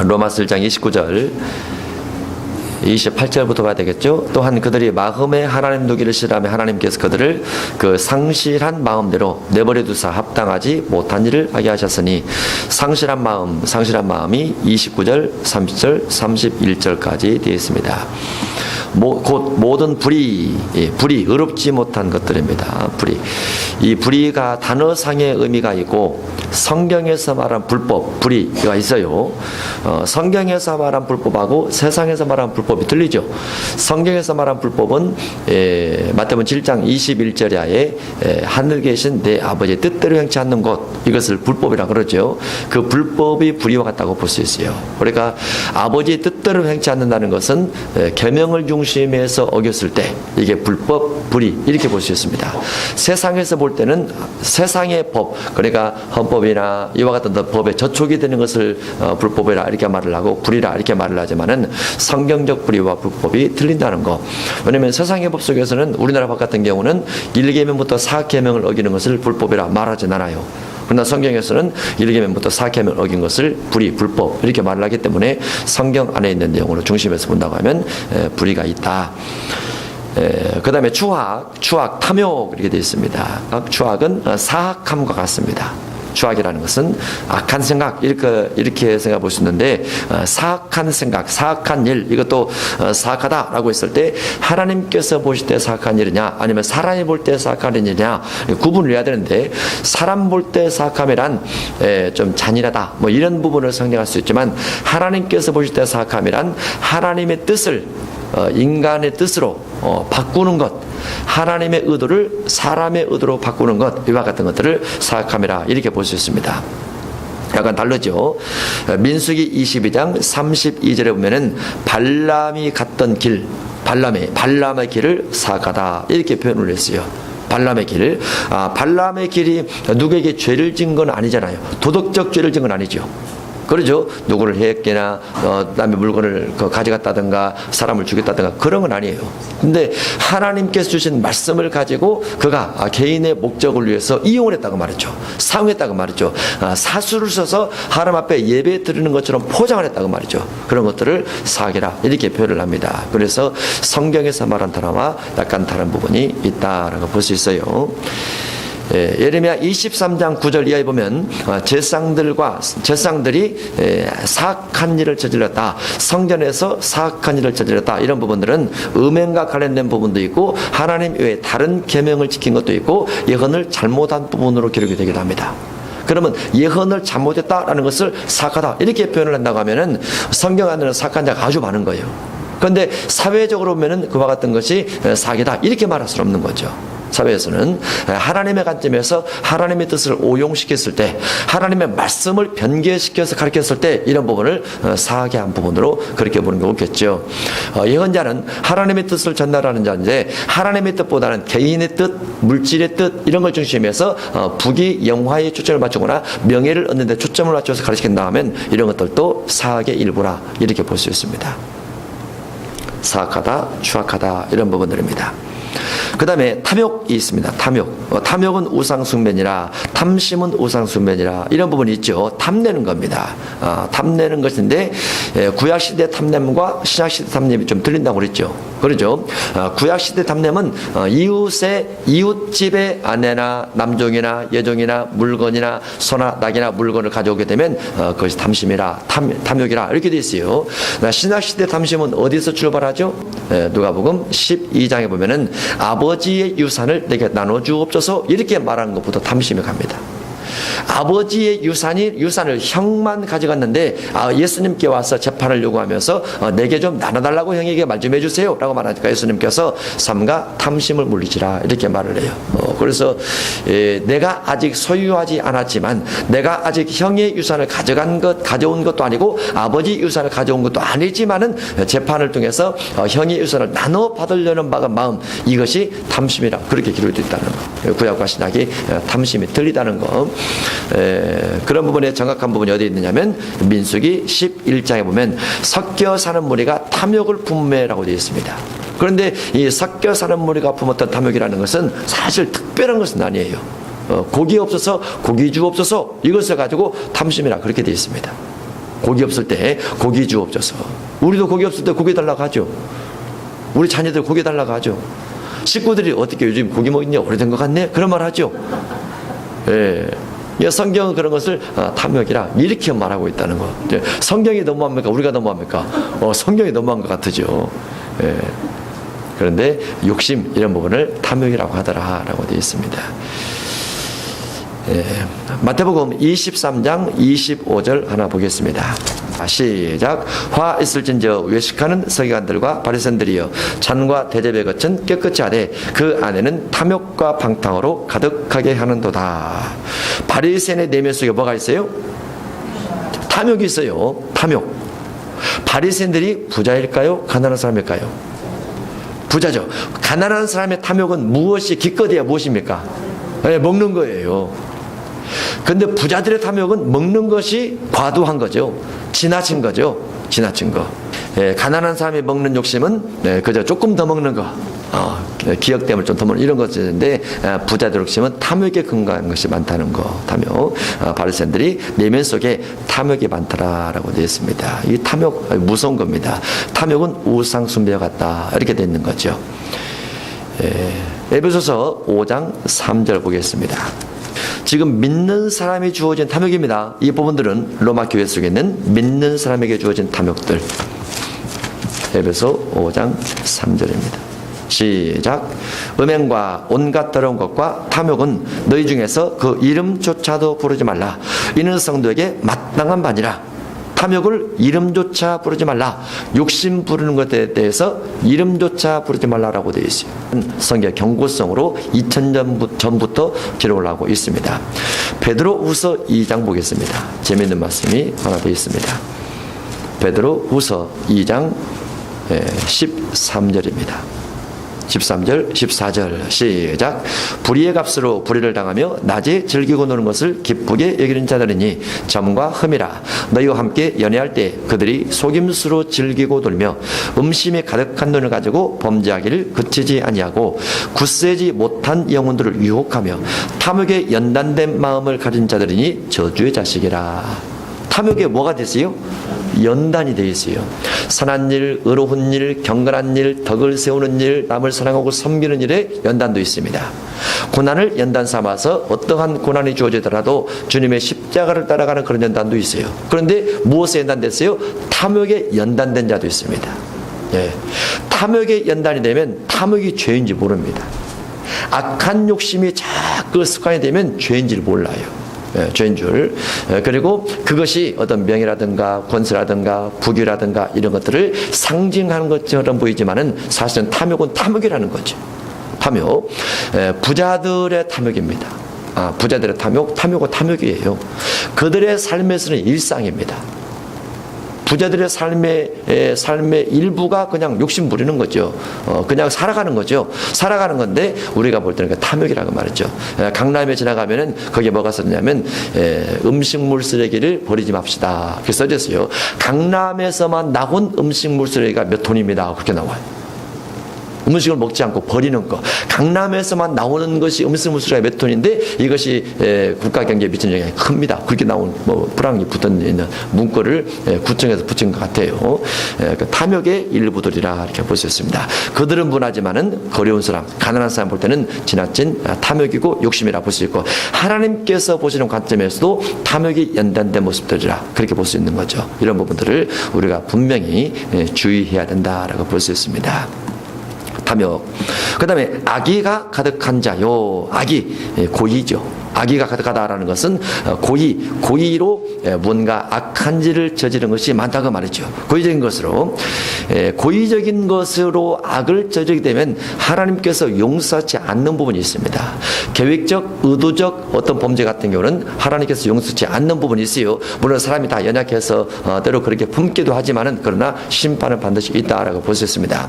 로마서 1장 29절 28절부터 봐야 되겠죠. 또한 그들이 마음에 하나님 두기를 싫어하며 하나님께서 그들을 그 상실한 마음대로 내버려 두사 합당하지 못한 일을 하게 하셨으니, 상실한 마음이 29절, 30절, 31절까지 되어 있습니다. 곧 모든 불의, 의롭지 못한 것들입니다. 이 불의가 단어상의 의미가 있고 성경에서 말한 불법, 불의가 있어요. 성경에서 말한 불법하고 세상에서 말한 불법이 틀리죠. 성경에서 말한 불법은 마태복음 7장 21절에 하늘 계신 내 아버지의 뜻대로 행치 않는 것, 이것을 불법이라 그러죠. 그 불법이 불의와 같다고 볼 수 있어요. 그러니까 아버지의 뜻대로 행치 않는다는 것은 계명을 중심에서 어겼을 때 이게 불법, 불의 이렇게 볼 수 있습니다. 세상에서 볼 때는 세상의 법, 그러니까 헌법이나 이와 같은 법에 저촉이 되는 것을 불법이라 이렇게 말을 하고 불의라 이렇게 말을 하지만은 성경적 불의와 불법이 틀린다는 거. 왜냐하면 세상의 법 속에서는 우리나라 법 같은 경우는 1계명부터 4계명을 어기는 것을 불법이라 말하진 않아요. 그러나 성경에서는 1계명부터 4계명을 어긴 것을 불의, 불법 이렇게 말을 하기 때문에 성경 안에 있는 내용으로 중심해서 본다고 하면 불의가 있다. 그 다음에 추악, 탐욕 이렇게 되어 있습니다. 추악은 사악함과 같습니다. 추악이라는 것은 악한 생각 이렇게 생각해 볼 수 있는데, 사악한 생각, 사악한 일, 이것도 사악하다라고 했을 때 하나님께서 보실 때 사악한 일이냐 아니면 사람이 볼 때 사악한 일이냐 구분을 해야 되는데, 사람 볼 때 사악함이란 좀 잔인하다 뭐 이런 부분을 상징할 수 있지만, 하나님께서 보실 때 사악함이란 하나님의 뜻을 인간의 뜻으로 바꾸는 것, 하나님의 의도를 사람의 의도로 바꾸는 것, 이와 같은 것들을 사악함이라 이렇게 볼 수 있습니다. 약간 다르죠. 민수기 22장 32절에 보면은 발람이 갔던 길, 발람의 길을 사악하다 이렇게 표현을 했어요. 발람의 길. 발람의 길이 누구에게 죄를 진 건 아니잖아요. 도덕적 죄를 진 건 아니죠. 그러죠. 누구를 해했거나 남의 물건을 가져갔다든가 사람을 죽였다든가 그런 건 아니에요. 근데 하나님께서 주신 말씀을 가지고 그가 개인의 목적을 위해서 이용을 했다고 말했죠. 사용했다고 말했죠. 사수를 써서 하나님 앞에 예배 드리는 것처럼 포장을 했다고 말이죠. 그런 것들을 사악이라 이렇게 표현을 합니다. 그래서 성경에서 말한 단어와 약간 다른 부분이 있다라고 볼 수 있어요. 예레미야 23장 9절 이하에 보면 제사장들이 사악한 일을 저질렀다, 성전에서 사악한 일을 저질렀다, 이런 부분들은 음행과 관련된 부분도 있고 하나님 외에 다른 계명을 지킨 것도 있고 예언을 잘못한 부분으로 기록이 되기도 합니다. 그러면 예언을 잘못했다라는 것을 사악하다 이렇게 표현을 한다고 하면은 성경 안에는 사악한 자가 아주 많은 거예요. 그런데 사회적으로 보면은 그와 같은 것이 사악이다 이렇게 말할 수는 없는 거죠. 사회에서는 하나님의 관점에서 하나님의 뜻을 오용시켰을 때, 하나님의 말씀을 변개시켜서 가르쳤을 때 이런 부분을 사악의 한 부분으로 그렇게 보는 게 옳겠죠. 예언자는 하나님의 뜻을 전달하는 자인데 하나님의 뜻보다는 개인의 뜻, 물질의 뜻 이런 걸 중심해서 부귀 영화에 초점을 맞추거나 명예를 얻는 데 초점을 맞춰서 가르친다 하면 이런 것들도 사악의 일부라 이렇게 볼 수 있습니다. 사악하다, 추악하다 이런 부분들입니다. 그 다음에 탐욕이 있습니다. 탐욕은 우상숭배니라, 탐심은 우상숭배니라 이런 부분이 있죠. 탐내는 겁니다. 탐내는 것인데 구약시대 탐냄과 신약시대 탐냄이 좀 틀린다고 그랬죠. 그러죠. 구약시대 탐냄은 이웃집의 아내나 남종이나 여종이나 물건이나 소나 낙이나 물건을 가져오게 되면 그것이 탐심이라, 탐욕이라 이렇게 되어 있어요. 신약시대 탐심은 어디서 출발하죠? 누가복음 12장에 보면은 아버지의 유산을 내게 나눠주옵소서 이렇게 말하는 것부터 탐심이 갑니다. 아버지의 유산을 형만 가져갔는데 예수님께 와서 재판을 요구하면서 내게 좀 나눠달라고 형에게 말 좀 해주세요 라고 말하니까 예수님께서 삼가 탐심을 물리치라 이렇게 말을 해요. 그래서 내가 아직 소유하지 않았지만, 내가 아직 형의 유산을 가져온 것도 아니고 아버지 유산을 가져온 것도 아니지만은 재판을 통해서 형의 유산을 나눠 받으려는 마음, 이것이 탐심이라 그렇게 기록되어 있다는 거. 구약과 신약이 탐심이 틀리다는 거. 그런 부분에 정확한 부분이 어디 있느냐면 민수기 11장에 보면 섞여 사는 무리가 탐욕을 품매라고 되어 있습니다. 그런데 이 섞여 사는 무리가 품었던 탐욕이라는 것은 사실 특별한 것은 아니에요. 고기 없어서 고기주 없어서 이것을 가지고 탐심이라 그렇게 되어 있습니다. 고기 없을 때 고기 주옵소서. 우리도 고기 없을 때 고기 달라고 하죠. 우리 자녀들 고기 달라고 하죠. 식구들이 어떻게 요즘 고기 먹냐 오래된 것 같네? 그런 말 하죠. 예. 성경은 그런 것을 탐욕이라 이렇게 말하고 있다는 거. 성경이 너무합니까? 우리가 너무합니까? 성경이 너무한 것 같으죠. 예. 그런데 욕심 이런 부분을 탐욕이라고 하더라라고 되어 있습니다. 예. 마태복음 23장 25절 하나 보겠습니다. 시작. 화 있을진저 외식하는 서기관들과 바리새인들이여 잔과 대접에 거친 깨끗이 하되 그 안에는 탐욕과 방탕으로 가득하게 하는도다. 바리새인의 내면 속에 뭐가 있어요? 탐욕이 있어요. 탐욕. 바리새인들이 부자일까요? 가난한 사람일까요? 부자죠. 가난한 사람의 탐욕은 무엇이 기껏해야 무엇입니까? 네, 먹는 거예요. 근데 부자들의 탐욕은 먹는 것이 과도한 거죠. 지나친 거죠. 지나친 거. 예, 가난한 사람이 먹는 욕심은 그저 조금 더 먹는 거, 기억 때문에 좀 더 먹는 이런 것인데 부자들 욕심은 탐욕에 근거한 것이 많다는 거. 탐욕. 바리새인들이 내면 속에 탐욕이 많더라라고 되어 있습니다. 이 탐욕 무서운 겁니다. 탐욕은 우상 숭배와 같다 이렇게 되어 있는 거죠. 에베소서 5장 3절 보겠습니다. 지금 믿는 사람이 주어진 탐욕입니다. 이 부분들은 로마 교회 속에 있는 믿는 사람에게 주어진 탐욕들. 에베소 5장 3절입니다. 시작. 음행과 온갖 더러운 것과 탐욕은 너희 중에서 그 이름조차도 부르지 말라. 이는 성도에게 마땅한 바니라. 탐욕을 이름조차 부르지 말라. 욕심 부르는 것에 대해서 이름조차 부르지 말라라고 되어 있어요. 성경 경고성으로 2000년 전부터 기록을 하고 있습니다. 베드로후서 2장 보겠습니다. 재미있는 말씀이 하나 되어 있습니다. 베드로후서 2장 13절입니다. 13절, 14절 시작. 불의의 값으로 불의를 당하며 낮에 즐기고 노는 것을 기쁘게 여기는 자들이니 점과 흠이라. 너희와 함께 연애할 때 그들이 속임수로 즐기고 놀며 음심에 가득한 눈을 가지고 범죄하기를 그치지 아니하고 굳세지 못한 영혼들을 유혹하며 탐욕에 연단된 마음을 가진 자들이니 저주의 자식이라. 탐욕에 뭐가 됐어요? 연단이 되어 있어요. 선한 일, 의로운 일, 경건한 일, 덕을 세우는 일, 남을 사랑하고 섬기는 일에 연단도 있습니다. 고난을 연단 삼아서 어떠한 고난이 주어지더라도 주님의 십자가를 따라가는 그런 연단도 있어요. 그런데 무엇에 연단됐어요? 탐욕에 연단된 자도 있습니다. 예. 탐욕에 연단이 되면 탐욕이 죄인지 모릅니다. 악한 욕심이 자꾸 습관이 되면 죄인지를 몰라요. 죄인 줄. 그리고 그것이 어떤 명예라든가 권세라든가 부귀라든가 이런 것들을 상징하는 것처럼 보이지만은 사실은 탐욕은 탐욕이라는 거죠. 탐욕. 부자들의 탐욕입니다. 부자들의 탐욕은 탐욕이에요. 그들의 삶에서는 일상입니다. 부자들의 삶의 일부가 그냥 욕심 부리는 거죠. 그냥 살아가는 거죠. 살아가는 건데 우리가 볼 때는 탐욕이라고 말이죠. 강남에 지나가면은 거기에 뭐가 썼냐면 음식물 쓰레기를 버리지 맙시다. 그렇게 써졌어요. 강남에서만 나온 음식물 쓰레기가 몇 톤입니다. 그렇게 나와요. 음식을 먹지 않고 버리는 것. 강남에서만 나오는 것이 음식물 쓰레기가 몇 톤인데 이것이 국가 경제에 미치는 영향이 큽니다. 그렇게 나온 불황이 붙어 있는 문구를 구청에서 붙인 것 같아요. 그 탐욕의 일부들이라 이렇게 볼 수 있습니다. 그들은 분하지만은 거려운 사람, 가난한 사람 볼 때는 지나친 탐욕이고 욕심이라 볼 수 있고 하나님께서 보시는 관점에서도 탐욕이 연단된 모습들이라 그렇게 볼 수 있는 거죠. 이런 부분들을 우리가 분명히 주의해야 된다라고 볼 수 있습니다. 탐욕. 그 다음에 악의가 가득한 자요. 악의, 고의죠. 악의가 가득하다라는 것은 고의로 뭔가 악한 짓을 저지른 것이 많다고 말이죠. 고의적인 것으로 악을 저지르게 되면 하나님께서 용서하지 않는 부분이 있습니다. 계획적, 의도적 어떤 범죄 같은 경우는 하나님께서 용서하지 않는 부분이 있어요. 물론 사람이 다 연약해서 때로 그렇게 품기도 하지만은 그러나 심판은 반드시 있다라고 볼 수 있습니다.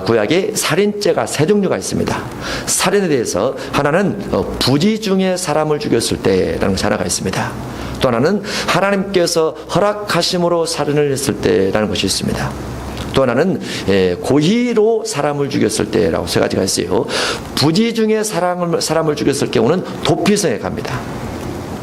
구약에 살인죄가 세 종류가 있습니다. 살인에 대해서 하나는 부지 중에 사람을 죽였을 때라는 것이 하나가 있습니다. 또 하나는 하나님께서 허락하심으로 살인을 했을 때라는 것이 있습니다. 또 하나는 고의로 사람을 죽였을 때라고 세 가지가 있어요. 부지 중에 사람을 죽였을 경우는 도피성에 갑니다.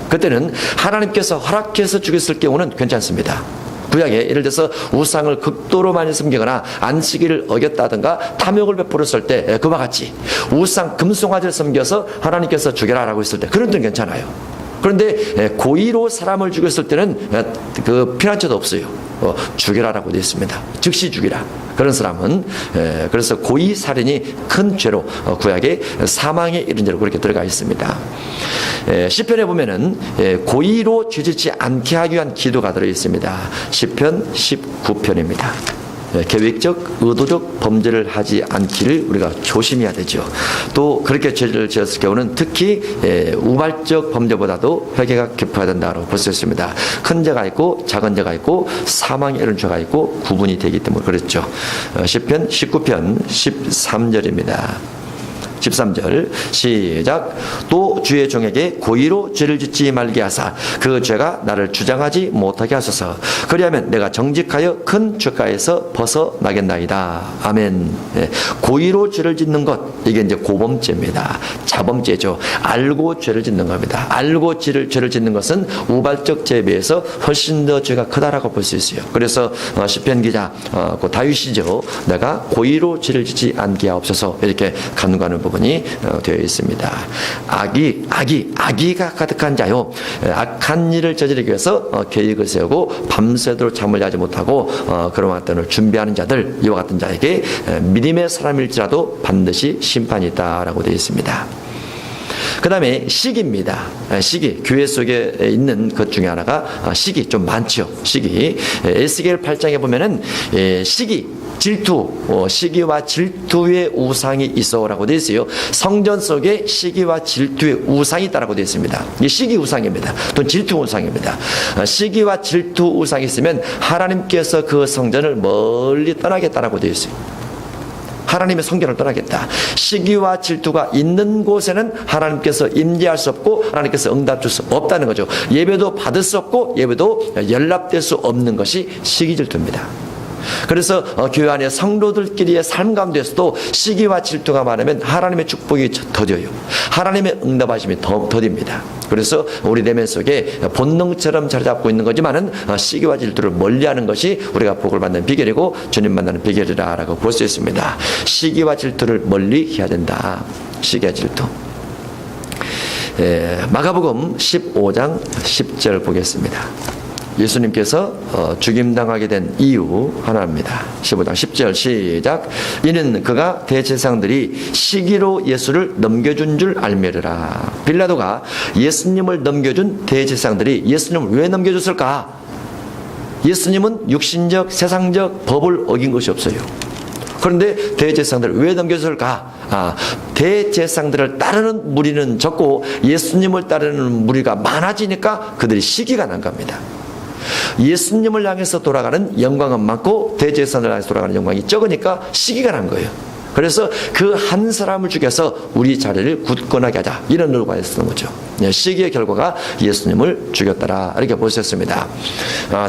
그때는 하나님께서 허락해서 죽였을 경우는 괜찮습니다. 구약에 예를 들어서 우상을 극도로 많이 섬기거나 안식일을 어겼다든가 탐욕을 베풀었을 때 그와 같이 우상 금송아지를 섬겨서 하나님께서 죽여라라고 했을 때 그런 때는 괜찮아요. 그런데 고의로 사람을 죽였을 때는 그 피난처도 없어요. 죽여라라고 되어 있습니다. 즉시 죽이라. 그런 사람은 그래서 고의 살인이 큰 죄로 구약에 사망에 이른 죄로 그렇게 들어가 있습니다. 시편에 보면은 고의로 죄짓지 않게 하기 위한 기도가 들어 있습니다. 시편 19편입니다. 계획적, 의도적 범죄를 하지 않기를 우리가 조심해야 되죠. 또 그렇게 죄를 지었을 경우는 특히 우발적 범죄보다도 회개가 깊어야 된다고 볼 수 있습니다. 큰 죄가 있고 작은 죄가 있고 사망에 이른 죄가 있고 구분이 되기 때문에 그렇죠. 시편 19편 13절입니다. 13절 시작. 또 주의 종에게 고의로 죄를 짓지 말게 하사 그 죄가 나를 주장하지 못하게 하소서. 그리하면 내가 정직하여 큰 죄가에서 벗어나겠나이다. 아멘. 고의로 죄를 짓는 것, 이게 이제 고범죄입니다. 자범죄죠. 알고 죄를 짓는 겁니다. 알고 죄를 짓는 것은 우발적 죄에 비해서 훨씬 더 죄가 크다라고 볼 수 있어요. 그래서 시편 기자 그 다윗이죠. 내가 고의로 죄를 짓지 않게 하옵소서 이렇게 간구하는 부분이 되어 있습니다. 악의가 가득한 자요, 악한 일을 저지르기 위해서 계획을 세우고 밤새도록 잠을 자지 못하고 그런 것들을 준비하는 자들, 이와 같은 자에게 믿음의 사람일지라도 반드시 심판이 있다라고 되어 있습니다. 그 다음에 시기입니다. 시기, 교회 속에 있는 것 중에 하나가 시기, 좀 많죠. 시기. 에스겔 8장에 보면은 시기, 질투, 시기와 질투의 우상이 있어라고 되어 있어요. 성전 속에 시기와 질투의 우상이 있다라고 되어 있습니다. 이게 시기 우상입니다. 또 질투 우상입니다. 시기와 질투 우상이 있으면 하나님께서 그 성전을 멀리 떠나겠다라고 되어 있어요. 하나님의 성전을 떠나겠다. 시기와 질투가 있는 곳에는 하나님께서 임재할 수 없고 하나님께서 응답 줄 수 없다는 거죠. 예배도 받을 수 없고 예배도 연락될 수 없는 것이 시기 질투입니다. 그래서 교회 안에 성도들끼리의 삶 가운데서도 시기와 질투가 많으면 하나님의 축복이 더뎌요. 하나님의 응답하심이 더딥니다. 그래서 우리 내면 속에 본능처럼 자리 잡고 있는 거지만은 시기와 질투를 멀리하는 것이 우리가 복을 받는 비결이고 주님 만나는 비결이라고 볼 수 있습니다. 시기와 질투를 멀리해야 된다. 시기와 질투. 마가복음 15장 10절 보겠습니다. 예수님께서 죽임당하게 된 이유 하나입니다. 15장 10절 시작. 이는 그가 대제사장들이 시기로 예수를 넘겨준 줄 알미르라. 빌라도가 예수님을 넘겨준 대제사장들이 예수님을 왜 넘겨줬을까? 예수님은 육신적 세상적 법을 어긴 것이 없어요. 그런데 대제사장들을 왜 넘겨줄까? 대제사장들을 따르는 무리는 적고 예수님을 따르는 무리가 많아지니까 그들이 시기가 난 겁니다. 예수님을 향해서 돌아가는 영광은 많고 대제사장을 향해서 돌아가는 영광이 적으니까 시기가 난 거예요. 그래서 그 한 사람을 죽여서 우리 자리를 굳건하게 하자, 이런 노력을 했었던 거죠. 시기의 결과가 예수님을 죽였더라, 이렇게 보셨습니다.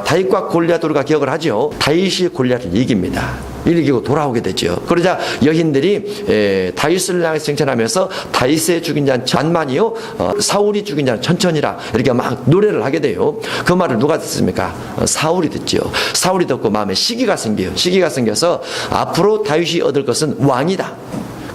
다윗과 골리앗 우리가 기억을 하죠. 다윗이 골리앗을 이깁니다. 이기고 돌아오게 되죠. 그러자 여인들이 다윗을 향해서 칭찬하면서 다윗의 죽인 자는 천만이요 사울이 죽인 자는 천천이라, 이렇게 막 노래를 하게 돼요. 그 말을 누가 듣습니까? 사울이 듣죠. 사울이 듣고 마음에 시기가 생겨요. 시기가 생겨서 앞으로 다윗이 얻을 것은 왕이다.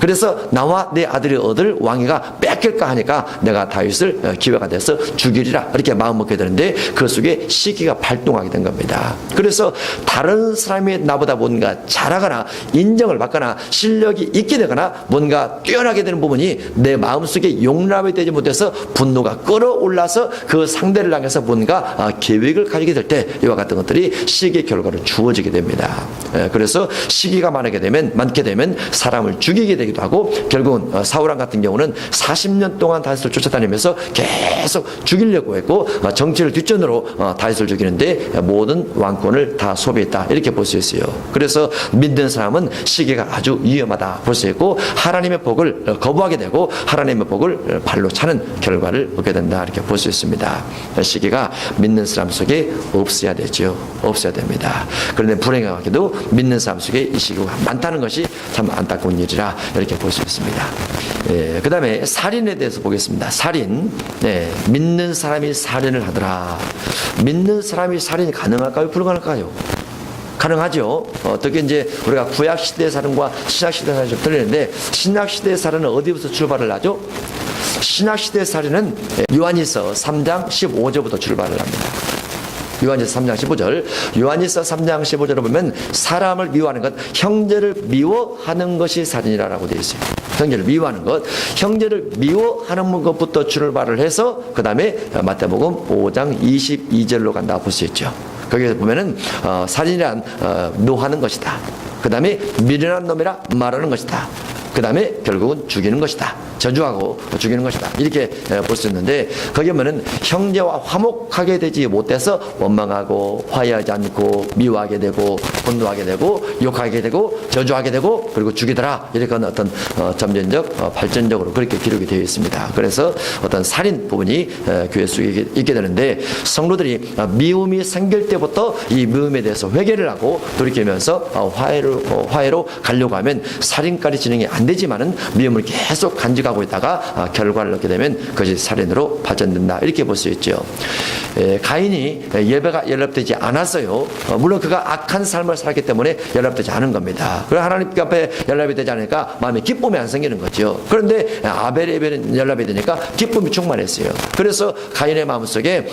그래서 나와 내 아들이 얻을 왕위가 뺏길까 하니까 내가 다윗을 기회가 돼서 죽이리라, 이렇게 마음먹게 되는데 그 속에 시기가 발동하게 된 겁니다. 그래서 다른 사람이 나보다 뭔가 잘하거나 인정을 받거나 실력이 있게 되거나 뭔가 뛰어나게 되는 부분이 내 마음속에 용납이 되지 못해서 분노가 끌어올라서 그 상대를 향해서 뭔가 계획을 가지게 될 때 이와 같은 것들이 시기의 결과로 주어지게 됩니다. 그래서 시기가 많게 되면 사람을 죽이게 되기 하고, 결국은 사울왕 같은 경우는 40년 동안 다윗을 쫓아다니면서 계속 죽이려고 했고 정치를 뒷전으로 다윗을 죽이는데 모든 왕권을 다 소비했다, 이렇게 볼 수 있어요. 그래서 믿는 사람은 시기가 아주 위험하다 볼 수 있고 하나님의 복을 거부하게 되고 하나님의 복을 발로 차는 결과를 얻게 된다, 이렇게 볼 수 있습니다. 시기가 믿는 사람 속에 없어야 되죠. 없어야 됩니다. 그런데 불행하게도 믿는 사람 속에 이 시기가 많다는 것이 참 안타까운 일이라 이렇게 볼 수 있습니다. 그 다음에 살인에 대해서 보겠습니다. 살인. 믿는 사람이 살인을 하더라. 믿는 사람이 살인이 가능할까요? 불가능할까요? 가능하죠. 특히 이제 우리가 구약시대의 살인과 신약시대의 살인이 좀 틀리는데, 신약시대의 살인은 어디부터 출발을 하죠? 신약시대의 살인은 요한일서 3장 15절부터 출발을 합니다. 요한일서 3장 15절. 요한일서 3장 15절을 보면 사람을 미워하는 것, 형제를 미워하는 것이 살인이라고 되어 있어요. 형제를 미워하는 것, 형제를 미워하는 것부터 출발을 해서 그 다음에 마태복음 5장 22절로 간다 볼 수 있죠. 거기서 보면은 살인이란 노하는 것이다. 그 다음에 미련한 놈이라 말하는 것이다. 그 다음에 결국은 죽이는 것이다. 저주하고 죽이는 것이다. 이렇게 볼 수 있는데, 거기 보면은 형제와 화목하게 되지 못해서 원망하고 화해하지 않고 미워하게 되고 분노하게 되고 욕하게 되고 저주하게 되고 그리고 죽이더라. 이렇게 어떤 점진적 발전적으로 그렇게 기록이 되어 있습니다. 그래서 어떤 살인 부분이 교회 속에 있게 되는데, 성도들이 미움이 생길 때부터 이 미움에 대해서 회개를 하고 돌이키면서 화해로 가려고 하면 살인까지 진행이 안 되지만은 미움을 계속 간직하고 있다가 결과를 얻게 되면 그것이 살인으로 발전된다. 이렇게 볼 수 있죠. 가인이 예배가 연락되지 않았어요. 물론 그가 악한 삶을 살았기 때문에 연락되지 않은 겁니다. 그래서 하나님 앞에 연락이 되지 않으니까 마음에 기쁨이 안 생기는 거죠. 그런데 아벨의 예배는 연락이 되니까 기쁨이 충만했어요. 그래서 가인의 마음속에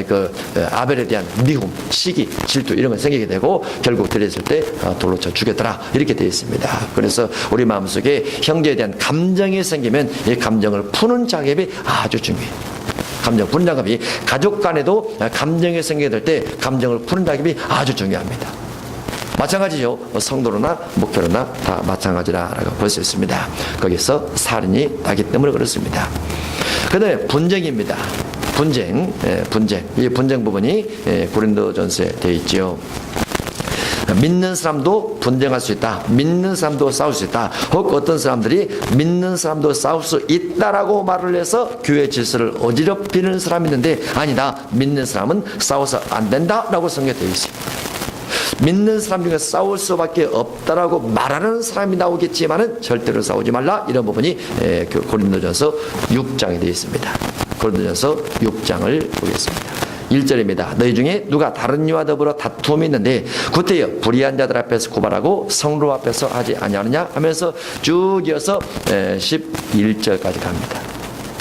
그 아벨에 대한 미움, 시기, 질투 이런 건 생기게 되고 결국 들였을 때 돌로 쳐 죽였더라. 이렇게 되어 있습니다. 그래서 우리 마음속에 형제에 대한 감정이 생기면 이 감정을 푸는 작업이 아주 중요해요. 감정 푸는 작업이 가족 간에도 감정이 생기게 될 때 감정을 푸는 작업이 아주 중요합니다. 마찬가지죠. 성도로나 목회로나 다 마찬가지라고 볼 수 있습니다. 거기서 살인이 나기 때문에 그렇습니다. 그 다음에 분쟁입니다. 분쟁. 이 분쟁 부분이 고린도전서에 되어 있죠. 믿는 사람도 분쟁할 수 있다. 믿는 사람도 싸울 수 있다. 혹 어떤 사람들이 믿는 사람도 싸울 수 있다라고 말을 해서 교회 질서를 어지럽히는 사람이 있는데, 아니다. 믿는 사람은 싸워서 안 된다라고 성경에 되어 있습니다. 믿는 사람 중에 싸울 수밖에 없다라고 말하는 사람이 나오겠지만은 절대로 싸우지 말라. 이런 부분이 고린도전서 6장에 되어 있습니다. 고린도전서 6장을 보겠습니다. 1절입니다. 너희 중에 누가 다른 이와 더불어 다툼이 있는데 그때여 불의한 자들 앞에서 고발하고 성로 앞에서 하지 아니하느냐 하면서 쭉 이어서 11절까지 갑니다.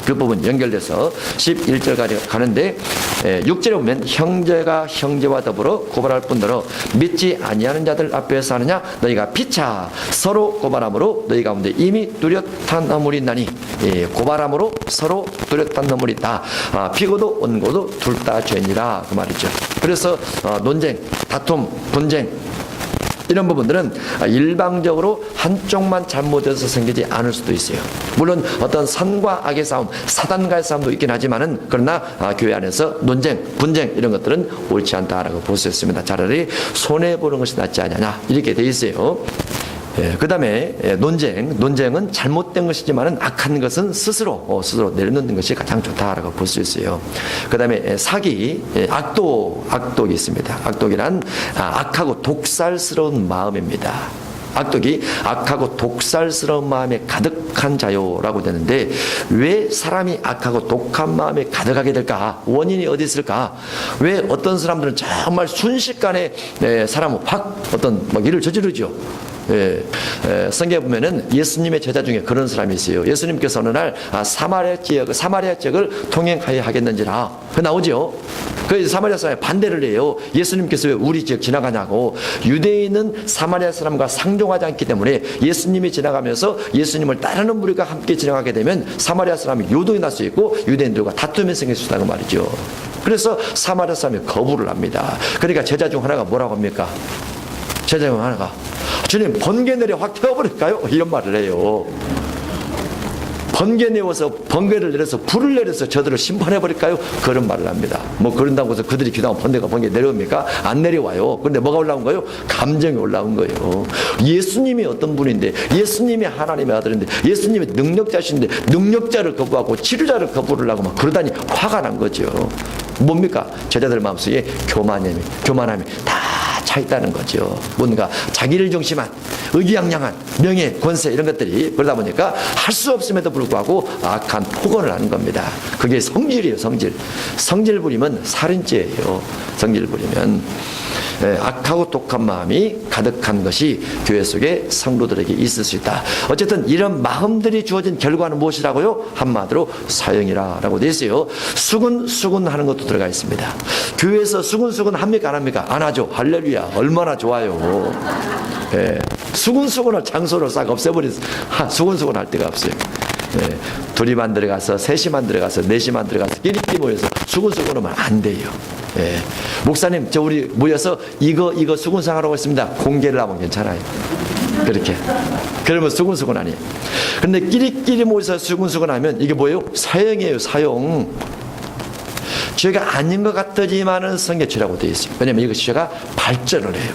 그 부분 연결돼서 11절까지 가는데 6절에 보면 형제가 형제와 더불어 고발할 뿐더러 믿지 아니하는 자들 앞에서 하느냐 너희가 피차 서로 고발함으로 너희 가운데 이미 뚜렷한 허물이 있나니 고발함으로 서로 뚜렷한 허물이 있다. 피고도 원고도 둘 다 죄니라 그 말이죠. 그래서 논쟁, 다툼, 분쟁 이런 부분들은 일방적으로 한쪽만 잘못해서 생기지 않을 수도 있어요. 물론 어떤 선과 악의 싸움, 사단과의 싸움도 있긴 하지만은 그러나 교회 안에서 논쟁, 분쟁 이런 것들은 옳지 않다라고 볼 수 있습니다. 차라리 손해 보는 것이 낫지 않느냐 이렇게 돼 있어요. 그 다음에 논쟁은 잘못된 것이지만은 악한 것은 스스로 내려놓는 것이 가장 좋다라고 볼 수 있어요. 그 다음에 사기, 악독이 있습니다. 악독이란 악하고 독살스러운 마음입니다. 악독이 악하고 독살스러운 마음에 가득한 자요라고 되는데, 왜 사람이 악하고 독한 마음에 가득하게 될까? 원인이 어디 있을까? 왜 어떤 사람들은 정말 순식간에 사람을 확 어떤 일을 저지르죠. 성경에 보면은 예수님의 제자 중에 그런 사람이 있어요. 예수님께서 어느 날 사마리아 지역을 통행하여 하겠는지라 그 나오죠. 그 사마리아 사람이 반대를 해요. 예수님께서 왜 우리 지역 지나가냐고. 유대인은 사마리아 사람과 상종하지 않기 때문에 예수님이 지나가면서 예수님을 따르는 무리가 함께 지나가게 되면 사마리아 사람이 요동이 날 수 있고 유대인들과 다툼이 생길 수 있다고 말이죠. 그래서 사마리아 사람이 거부를 합니다. 그러니까 제자 중 하나가 뭐라고 합니까? 제자 중 하나가 주님 번개 내려 확 태워버릴까요? 이런 말을 해요. 번개 내려서 불을 내려서 저들을 심판해버릴까요? 그런 말을 합니다. 그런다고 해서 그들이 기도하면 번개 내려옵니까? 안 내려와요. 그런데 뭐가 올라온 거예요? 감정이 올라온 거예요. 예수님이 어떤 분인데, 예수님이 하나님의 아들인데, 예수님이 능력자신데 능력자를 거부하고 치료자를 거부를 하고 그러다니 화가 난 거죠. 뭡니까? 제자들 마음속에 교만함이 다 차 있다는 거죠. 뭔가 자기를 중심한 의기양양한 명예, 권세 이런 것들이 그러다 보니까 할 수 없음에도 불구하고 악한 폭언을 하는 겁니다. 그게 성질이에요. 성질 부리면 살인죄예요. 성질 부리면 악하고 독한 마음이 가득한 것이 교회 속에 성도들에게 있을 수 있다. 어쨌든 이런 마음들이 주어진 결과는 무엇이라고요? 한마디로 사형이라고 되어 있어요. 수군하는 것도 들어가 있습니다. 교회에서 수군 합니까 안 합니까? 안 하죠. 할렐루야. 얼마나 좋아요. 수군할 장소를 싹 없애버려서 수군 할 데가 없어요. 둘이만 들어가서 셋이만 들어가서 넷이만 들어가서 끼리끼리 모여서 수군하면 안 돼요. 목사님 저 우리 모여서 이거 수군상하라고 했습니다. 공개를 하면 괜찮아요. 그렇게 그러면 수군 아니에요. 그런데 끼리끼리 모여서 수군하면 이게 뭐예요? 사형이에요. 사형. 죄가 아닌 것 같더지만은 성계죄라고 되어 있어요. 왜냐하면 이것이 죄가 발전을 해요.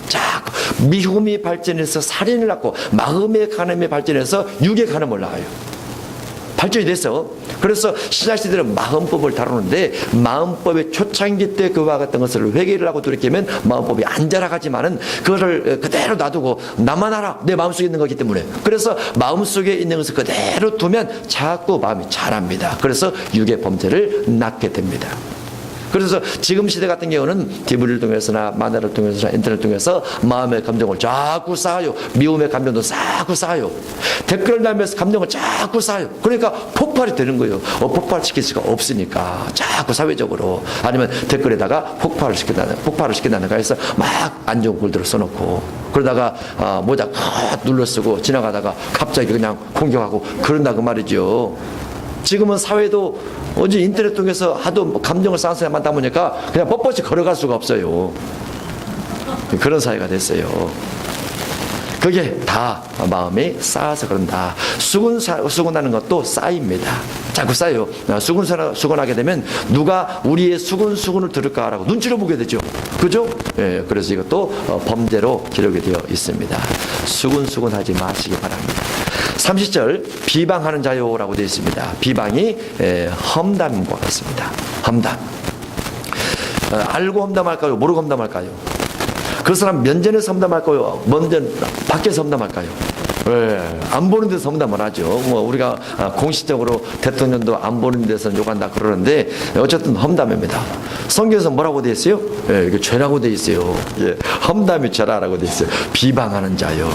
자꾸 미움이 발전해서 살인을 낳고 마음의 간음이 발전해서 육의 간음을 낳아요. 발전이 됐어. 그래서 신약시대는 마음법을 다루는데 마음법의 초창기 때 그와 같은 것을 회개를 하고 돌이키면 마음법이 안 자라가지만은 그거를 그대로 놔두고 나만 알아. 내 마음속에 있는 거기 때문에. 그래서 마음속에 있는 것을 그대로 두면 자꾸 마음이 자랍니다. 그래서 육의 범죄를 낳게 됩니다. 그래서 지금 시대 같은 경우는 TV를 통해서나 만화를 통해서나 인터넷을 통해서 마음의 감정을 자꾸 쌓아요. 미움의 감정도 자꾸 쌓아요. 댓글을 달면서 감정을 자꾸 쌓아요. 그러니까 폭발이 되는 거예요. 폭발시킬 수가 없으니까 자꾸 사회적으로 아니면 댓글에다가 폭발을 시킨다는가 해서 막 안 좋은 글들을 써놓고 그러다가 모자 컷 눌러 쓰고 지나가다가 갑자기 그냥 공격하고 그런다고 말이죠. 지금은 사회도 어제 인터넷 통해서 하도 감정을 쌓은 사람이 많다 보니까 그냥 뻣뻣이 걸어갈 수가 없어요. 그런 사회가 됐어요. 그게 다 마음이 쌓아서 그런다. 수군하는 것도 쌓입니다. 자꾸 쌓여요. 수군하게 되면 누가 우리의 수군을 들을까라고 눈치를 보게 되죠. 그죠? 그래서 이것도 범죄로 기록이 되어 있습니다. 수군하지 마시기 바랍니다. 30절 비방하는 자요라고 되어 있습니다. 비방이 험담과 같습니다. 험담. 알고 험담할까요? 모르고 험담할까요? 그 사람 면전에서 험담할까요? 밖에서 험담할까요? 안 보는 데서 험담을 하죠. 우리가 공식적으로 대통령도 안 보는 데서 욕한다 그러는데 어쨌든 험담입니다. 성경에서 뭐라고 되어 있어요? 이게 죄라고 되어 있어요. 험담이 죄라고 되어 있어요. 비방하는 자요.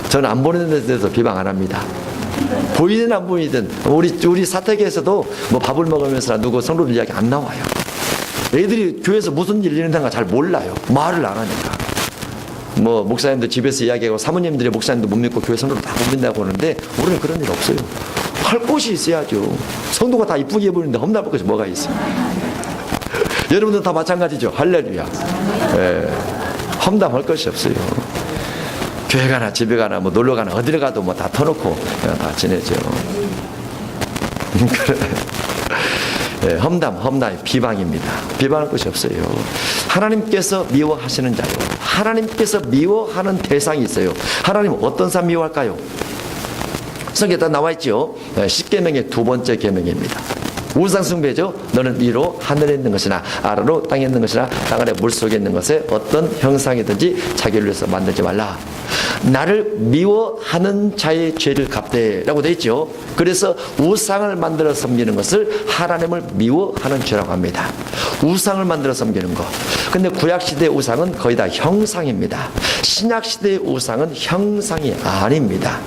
저는 안 보는 데서 비방 안 합니다. 보이든 안 보이든 우리 사택에서도 밥을 먹으면서 누구 성도들 이야기 안 나와요. 애들이 교회에서 무슨 일 있는가 잘 몰라요. 말을 안 하니까. 목사님도 집에서 이야기하고 사모님들이 목사님도 못 믿고 교회 성도를 다 못 믿는다고 하는데 우리는 그런 일 없어요. 할 곳이 있어야죠. 성도가 다 이쁘게 해보는데 험담할 것이 뭐가 있어요. 여러분들 다 마찬가지죠. 할렐루야. 험담할 것이 없어요. 교회 가나 집에 가나 놀러 가나 어디를 가도 다 터놓고 그냥 다 지내죠. 험담, 비방입니다. 비방할 것이 없어요. 하나님께서 미워하시는 자요. 하나님께서 미워하는 대상이 있어요. 하나님 어떤 사람 미워할까요? 성경에 다 나와 있죠. 10계명의 두 번째 계명입니다. 우상숭배죠. 너는 위로 하늘에 있는 것이나 아래로 땅에 있는 것이나 땅 아래 물속에 있는 것에 어떤 형상이든지 자기를 위해서 만들지 말라. 나를 미워하는 자의 죄를 갚되라고 되어 있죠. 그래서 우상을 만들어 섬기는 것을 하나님을 미워하는 죄라고 합니다. 우상을 만들어 섬기는 것. 근데 구약시대의 우상은 거의 다 형상입니다. 신약시대의 우상은 형상이 아닙니다.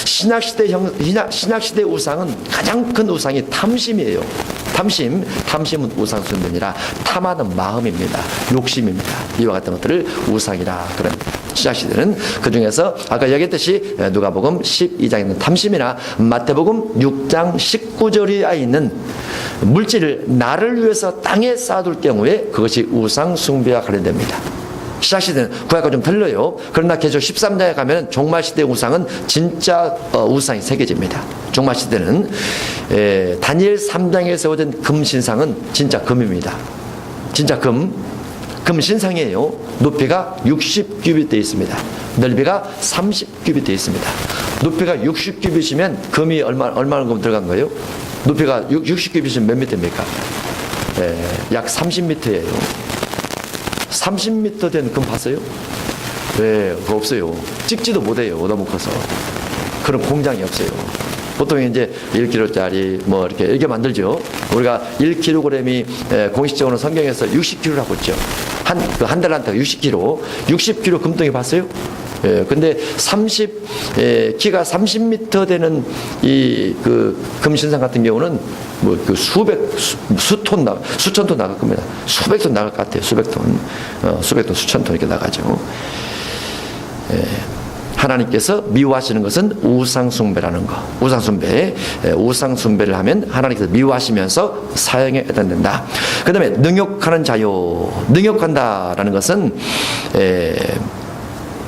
신약시대 우상은 가장 큰 우상이 탐심이에요. 탐심은 우상숭배니라 탐하는 마음입니다. 욕심입니다. 이와 같은 것들을 우상이라 그럽니다. 신약시대는 그 중에서 아까 얘기했듯이 누가복음 12장에 있는 탐심이나 마태복음 6장 19절에 있는 물질을 나를 위해서 땅에 쌓아둘 경우에 그것이 우상숭배와 관련됩니다. 신약시대는 구약과 좀 틀려요. 그러나 계속 13장에 가면 종말시대의 우상은 진짜 우상이 새겨집니다. 종말시대는 다니엘 3장에 세워진 금신상은 진짜 금입니다. 진짜 금신상이에요. 높이가 60규빗 되어 있습니다. 넓이가 30규빗 되어 있습니다. 높이가 60규빗이면 금이 얼마만큼 들어간 거예요? 높이가 60규빗이면 몇 미터입니까? 약 30미터예요. 30m 된 금 봤어요? 네, 그거 없어요. 찍지도 못해요. 너무 커서. 그런 공장이 없어요. 보통 이제 1kg짜리 뭐 이렇게 만들죠. 우리가 1kg이 공식적으로 성경에서 60kg라고 했죠. 한 달란트가 60kg. 60kg 금덩이 봤어요? 예, 근데 키가 30m 되는 이 금신상 같은 경우는 뭐 수천 톤 나갈 겁니다. 수백 톤 나갈 것 같아요. 수백 톤, 수천 톤 이렇게 나가죠. 예. 하나님께서 미워하시는 것은 우상숭배라는 거. 우상숭배를 하면 하나님께서 미워하시면서 사형에 해당된다. 그 다음에 능욕하는 자요. 능욕한다라는 것은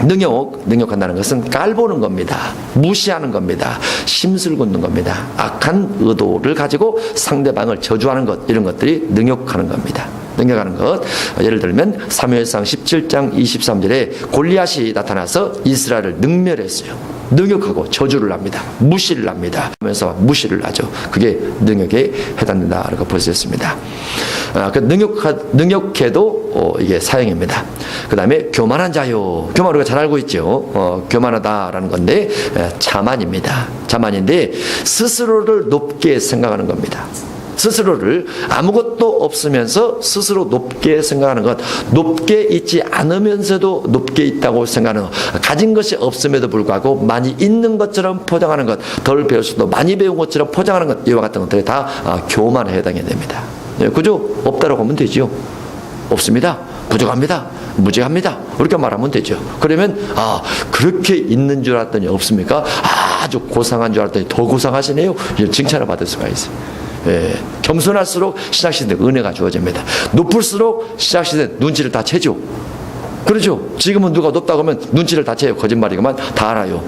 능욕한다는 것은 깔보는 겁니다. 무시하는 겁니다. 심술 굽는 겁니다. 악한 의도를 가지고 상대방을 저주하는 것, 이런 것들이 능욕하는 겁니다. 능욕하는 것. 예를 들면 사무엘상 17장 23절에 골리앗이 나타나서 이스라엘을 능멸했어요. 능욕하고 저주를 합니다. 무시를 합니다. 하면서 무시를 하죠. 그게 능욕에 해당된다라고 볼 수 있습니다. 능욕해도 이게 사형입니다. 그 다음에 교만한 자요. 교만 우리가 잘 알고 있죠. 교만하다라는 건데 자만입니다. 자만인데 스스로를 높게 생각하는 겁니다. 스스로를 아무것도 없으면서 스스로 높게 생각하는 것, 높게 있지 않으면서도 높게 있다고 생각하는 것, 가진 것이 없음에도 불구하고 많이 있는 것처럼 포장하는 것, 덜 배웠어도 많이 배운 것처럼 포장하는 것, 이와 같은 것들이 다 교만에 해당이 됩니다. 그죠? 없다라고 하면 되죠. 없습니다. 부족합니다. 무지합니다. 이렇게 말하면 되죠. 그러면 그렇게 있는 줄 알았더니 없습니까? 아주 고상한 줄 알았더니 더 고상하시네요. 칭찬을 받을 수가 있어요. 예, 겸손할수록 신학시대 은혜가 주어집니다. 높을수록 신학시대 눈치를 다 채죠. 그렇죠. 지금은 누가 높다고 하면 눈치를 다 채요. 거짓말이구만. 다 알아요.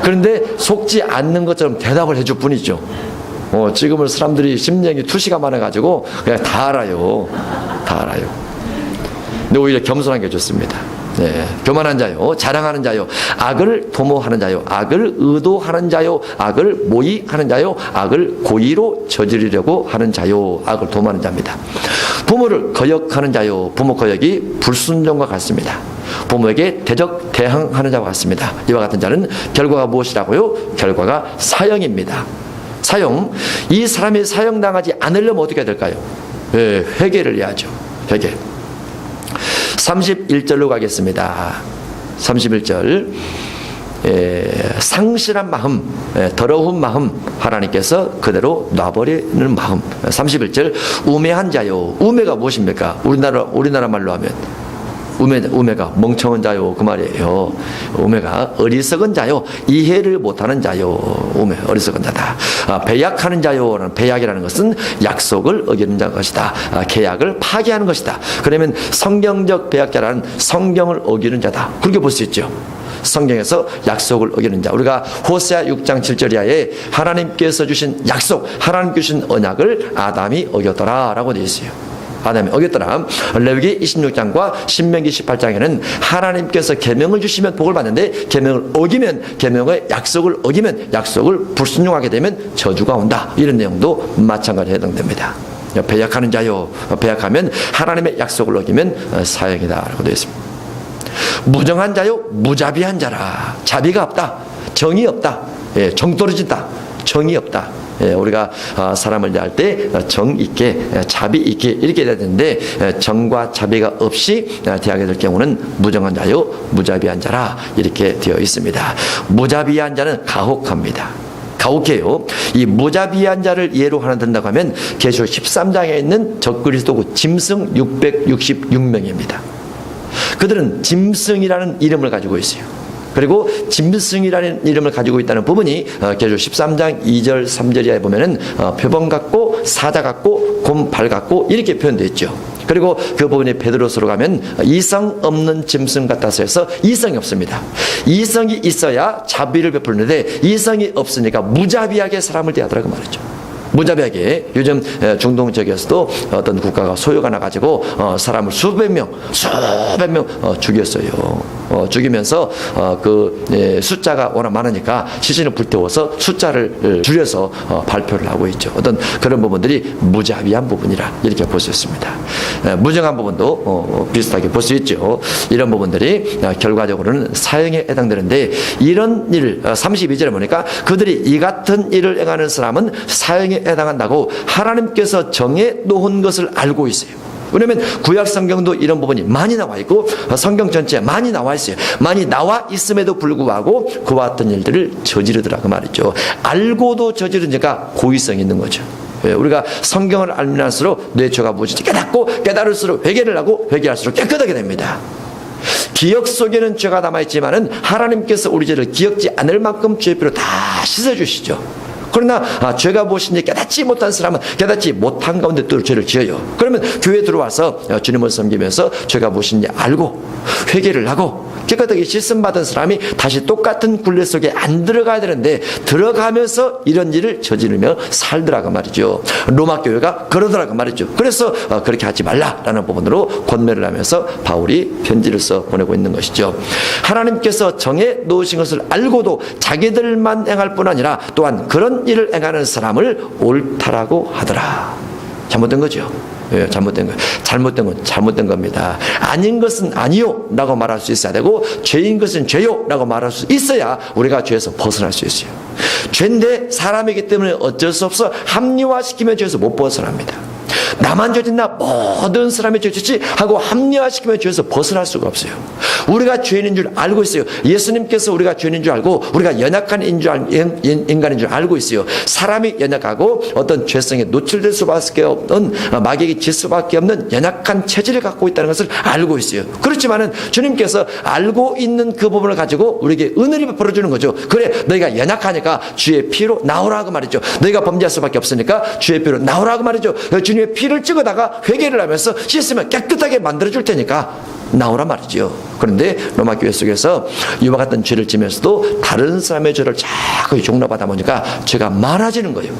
그런데 속지 않는 것처럼 대답을 해줄 뿐이죠. 지금은 사람들이 심령이 투시가 많아가지고 그냥 다 알아요. 다 알아요. 근데 오히려 겸손한 게 좋습니다. 네, 교만한 자요, 자랑하는 자요, 악을 도모하는 자요, 악을 의도하는 자요, 악을 모의하는 자요, 악을 고의로 저지르려고 하는 자요, 악을 도모하는 자입니다. 부모를 거역하는 자요, 부모 거역이 불순종과 같습니다. 부모에게 대항하는 자와 같습니다. 이와 같은 자는 결과가 무엇이라고요? 결과가 사형입니다. 사형. 이 사람이 사형당하지 않으려면 어떻게 해야 될까요? 네, 회개를 해야죠. 회개. 31절로 가겠습니다. 31절. 상실한 마음, 더러운 마음 하나님께서 그대로 놔버리는 마음. 31절. 우매한 자요. 우매가 무엇입니까? 우리나라 말로 하면 우매가 멍청한 자요, 그 말이에요. 우매가 어리석은 자요, 이해를 못하는 자요. 우매, 어리석은 자다. 배약하는 자요. 배약이라는 것은 약속을 어기는 자 것이다. 계약을 파기하는 것이다. 그러면 성경적 배약자라는 성경을 어기는 자다. 그렇게 볼 수 있죠. 성경에서 약속을 어기는 자. 우리가 호세아 6장 7절 이하에 하나님께서 주신 약속, 하나님께 주신 언약을 아담이 어겼더라 라고 되어 있어요. 아담이 어겼더라. 레위기 26장과 신명기 18장에는 하나님께서 계명을 주시면 복을 받는데 계명을 어기면, 계명의 약속을 어기면, 약속을 불순종하게 되면 저주가 온다. 이런 내용도 마찬가지로 해당됩니다. 배약하는 자요. 배약하면 하나님의 약속을 어기면 사형이다 라고 되어 있습니다. 무정한 자요, 무자비한 자라. 자비가 없다. 정이 없다. 정 떨어진다. 정이 없다. 우리가 사람을 대할 때 정 있게, 자비 있게 이렇게 돼야 되는데 정과 자비가 없이 대하게 될 경우는 무정한 자요, 무자비한 자라 이렇게 되어 있습니다. 무자비한 자는 가혹합니다. 가혹해요. 이 무자비한 자를 예로 하나 든다고 하면 계시록 13장에 있는 적그리스도고 짐승 666명입니다. 그들은 짐승이라는 이름을 가지고 있어요. 그리고 짐승이라는 이름을 가지고 있다는 부분이 계시록 13장 2절 3절에 보면은 표범 같고 사자 같고 곰발 같고 이렇게 표현되어 있죠. 그리고 그 부분에 베드로서로 가면 이성 없는 짐승 같아서 해서 이성이 없습니다. 이성이 있어야 자비를 베푸는데 이성이 없으니까 무자비하게 사람을 대하더라고 말이죠. 무자비하게. 요즘 중동 지역에서도 어떤 국가가 소요가 나가지고 사람을 수백 명 죽였어요. 죽이면서 숫자가 워낙 많으니까 시신을 불태워서 숫자를 줄여서 발표를 하고 있죠. 어떤 그런 부분들이 무자비한 부분이라 이렇게 볼 수 있습니다. 무정한 부분도 비슷하게 볼 수 있죠. 이런 부분들이 결과적으로는 사형에 해당되는데, 이런 일 32절에 보니까 그들이 이 같은 일을 행하는 사람은 사형에 해당한다고 하나님께서 정해 놓은 것을 알고 있어요. 왜냐하면 구약 성경도 이런 부분이 많이 나와 있고 성경 전체에 많이 나와 있어요. 많이 나와 있음에도 불구하고 그와 같은 일들을 저지르더라고 말이죠. 알고도 저지르니까 고의성이 있는 거죠. 우리가 성경을 알면 할수록 뇌초가 무엇인지 깨닫고 깨달을수록 회개를 하고 회개할수록 깨끗하게 됩니다. 기억 속에는 죄가 남아있지만은 하나님께서 우리 죄를 기억지 않을 만큼 죄의 피로 다 씻어주시죠. 그러나 죄가 무엇인지 깨닫지 못한 사람은 깨닫지 못한 가운데 또 죄를 지어요. 그러면 교회에 들어와서 주님을 섬기면서 죄가 무엇인지 알고 회개를 하고 깨끗하게 씻음받은 사람이 다시 똑같은 굴레 속에 안 들어가야 되는데 들어가면서 이런 일을 저지르며 살더라고 말이죠. 로마 교회가 그러더라고 말이죠. 그래서 그렇게 하지 말라라는 부분으로 권면을 하면서 바울이 편지를 써 보내고 있는 것이죠. 하나님께서 정해 놓으신 것을 알고도 자기들만 행할 뿐 아니라 또한 그런 일을 행하는 사람을 옳다라고 하더라. 잘못된 거죠. 잘못된 거예요. 잘못된 건 잘못된 겁니다. 아닌 것은 아니요 라고 말할 수 있어야 되고, 죄인 것은 죄요 라고 말할 수 있어야 우리가 죄에서 벗어날 수 있어요. 죄인데 사람이기 때문에 어쩔 수 없어 합리화시키면 죄에서 못 벗어납니다. 나만 죄짓나 모든 사람이 죄짓지 하고 합리화시키면 죄에서 벗어날 수가 없어요. 우리가 죄인인 줄 알고 있어요. 예수님께서 우리가 죄인인 줄 알고 우리가 연약한 인간인 줄 알고 있어요. 사람이 연약하고 어떤 죄성에 노출될 수밖에 없는, 마귀에게 질 수밖에 없는 연약한 체질을 갖고 있다는 것을 알고 있어요. 그렇지만은 주님께서 알고 있는 그 부분을 가지고 우리에게 은혜를 베풀어주는 거죠. 그래, 너희가 연약하니까 주의 피로 나오라고 말이죠. 너희가 범죄할 수밖에 없으니까 주의 피로 나오라고 말이죠. 주님의 피를 찍어다가 회개를 하면서 씻으면 깨끗하게 만들어줄 테니까 나오라 말이죠. 그런데 로마 교회 속에서 이와 같은 죄를 지면서도 다른 사람의 죄를 자꾸 용납하다 보니까 죄가 많아지는 거예요.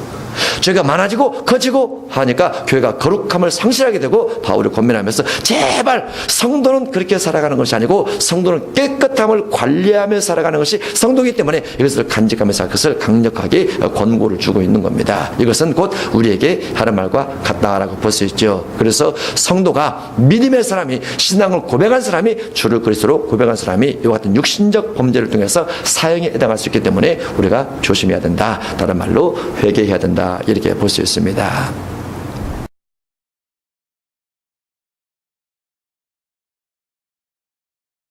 죄가 많아지고 커지고 하니까 교회가 거룩함을 상실하게 되고, 바울이 권면하면서 제발 성도는 그렇게 살아가는 것이 아니고 성도는 깨끗함을 관리하며 살아가는 것이 성도이기 때문에 이것을 간직하면서 그것을 강력하게 권고를 주고 있는 겁니다. 이것은 곧 우리에게 하는 말과 같다라고 볼 수 있죠. 그래서 성도가 믿음의 사람이, 신앙을 고백한 사람이, 주를 그리스도로 고백한 사람이 이와 같은 육신적 범죄를 통해서 사형에 해당할 수 있기 때문에 우리가 조심해야 된다. 다른 말로 회개해야 된다. 이렇게 볼 수 있습니다.